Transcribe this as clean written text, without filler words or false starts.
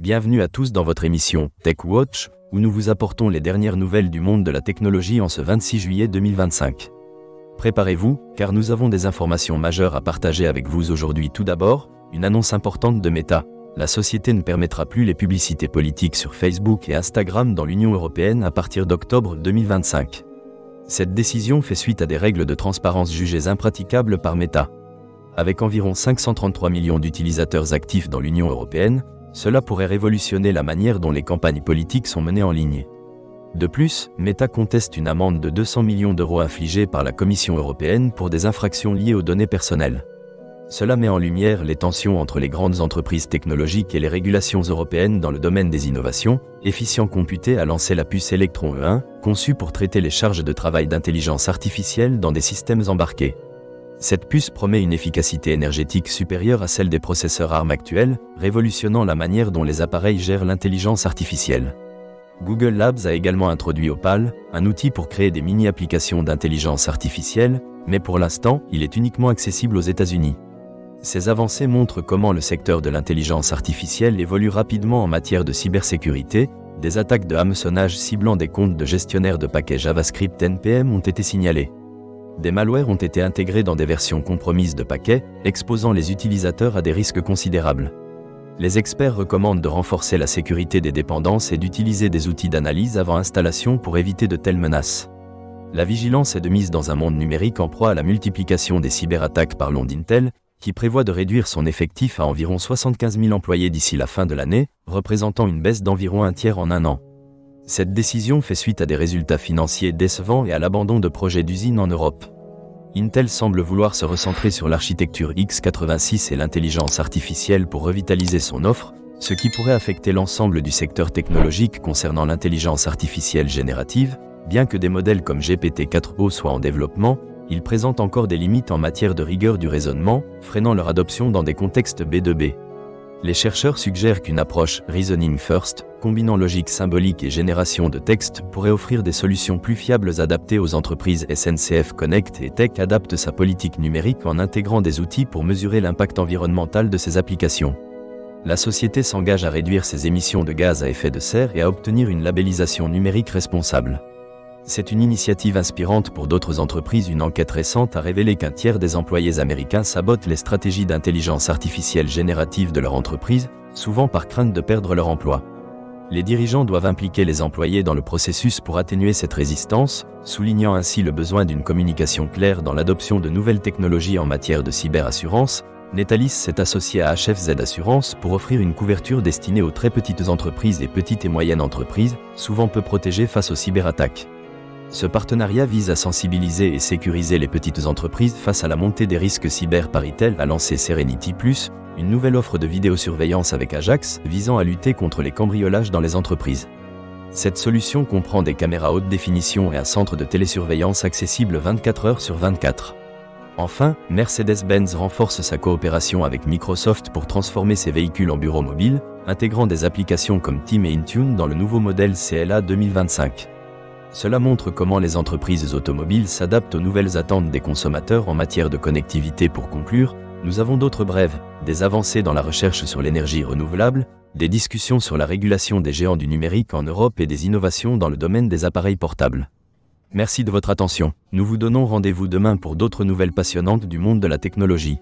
Bienvenue à tous dans votre émission Tech Watch, où nous vous apportons les dernières nouvelles du monde de la technologie en ce 26 juillet 2025. Préparez-vous, car nous avons des informations majeures à partager avec vous aujourd'hui. Tout d'abord, une annonce importante de Meta. La société ne permettra plus les publicités politiques sur Facebook et Instagram dans l'Union européenne à partir d'octobre 2025. Cette décision fait suite à des règles de transparence jugées impraticables par Meta. Avec environ 533 millions d'utilisateurs actifs dans l'Union européenne, cela pourrait révolutionner la manière dont les campagnes politiques sont menées en ligne. De plus, Meta conteste une amende de 200 millions d'euros infligée par la Commission européenne pour des infractions liées aux données personnelles. Cela met en lumière les tensions entre les grandes entreprises technologiques et les régulations européennes dans le domaine des innovations. Efficient Computer a lancé la puce Electron E1, conçue pour traiter les charges de travail d'intelligence artificielle dans des systèmes embarqués. Cette puce promet une efficacité énergétique supérieure à celle des processeurs ARM actuels, révolutionnant la manière dont les appareils gèrent l'intelligence artificielle. Google Labs a également introduit Opal, un outil pour créer des mini-applications d'intelligence artificielle, mais pour l'instant, il est uniquement accessible aux États-Unis. Ces avancées montrent comment le secteur de l'intelligence artificielle évolue rapidement en matière de cybersécurité. Des attaques de hameçonnage ciblant des comptes de gestionnaires de paquets JavaScript NPM ont été signalées. Des malwares ont été intégrés dans des versions compromises de paquets, exposant les utilisateurs à des risques considérables. Les experts recommandent de renforcer la sécurité des dépendances et d'utiliser des outils d'analyse avant installation pour éviter de telles menaces. La vigilance est de mise dans un monde numérique en proie à la multiplication des cyberattaques. Parlons d'Intel, qui prévoit de réduire son effectif à environ 75 000 employés d'ici la fin de l'année, représentant une baisse d'environ un tiers en un an. Cette décision fait suite à des résultats financiers décevants et à l'abandon de projets d'usines en Europe. Intel semble vouloir se recentrer sur l'architecture x86 et l'intelligence artificielle pour revitaliser son offre, ce qui pourrait affecter l'ensemble du secteur technologique concernant l'intelligence artificielle générative. Bien que des modèles comme GPT-4o soient en développement, ils présentent encore des limites en matière de rigueur du raisonnement, freinant leur adoption dans des contextes B2B. Les chercheurs suggèrent qu'une approche « Reasoning First », combinant logique symbolique et génération de texte, pourrait offrir des solutions plus fiables adaptées aux entreprises. SNCF Connect et Tech adapte sa politique numérique en intégrant des outils pour mesurer l'impact environnemental de ses applications. La société s'engage à réduire ses émissions de gaz à effet de serre et à obtenir une labellisation numérique responsable. C'est une initiative inspirante pour d'autres entreprises. Une enquête récente a révélé qu'un tiers des employés américains sabotent les stratégies d'intelligence artificielle générative de leur entreprise, souvent par crainte de perdre leur emploi. Les dirigeants doivent impliquer les employés dans le processus pour atténuer cette résistance, soulignant ainsi le besoin d'une communication claire dans l'adoption de nouvelles technologies en matière de cyberassurance. Netalis s'est associé à HFZ Assurance pour offrir une couverture destinée aux très petites entreprises et petites et moyennes entreprises, souvent peu protégées face aux cyberattaques. Ce partenariat vise à sensibiliser et sécuriser les petites entreprises face à la montée des risques cyber. Paritel a lancé Serenity Plus, une nouvelle offre de vidéosurveillance avec Ajax visant à lutter contre les cambriolages dans les entreprises. Cette solution comprend des caméras haute définition et un centre de télésurveillance accessible 24 heures sur 24. Enfin, Mercedes-Benz renforce sa coopération avec Microsoft pour transformer ses véhicules en bureaux mobiles, intégrant des applications comme Team et Intune dans le nouveau modèle CLA 2025. Cela montre comment les entreprises automobiles s'adaptent aux nouvelles attentes des consommateurs en matière de connectivité. Pour conclure, nous avons d'autres brèves, des avancées dans la recherche sur l'énergie renouvelable, des discussions sur la régulation des géants du numérique en Europe et des innovations dans le domaine des appareils portables. Merci de votre attention. Nous vous donnons rendez-vous demain pour d'autres nouvelles passionnantes du monde de la technologie.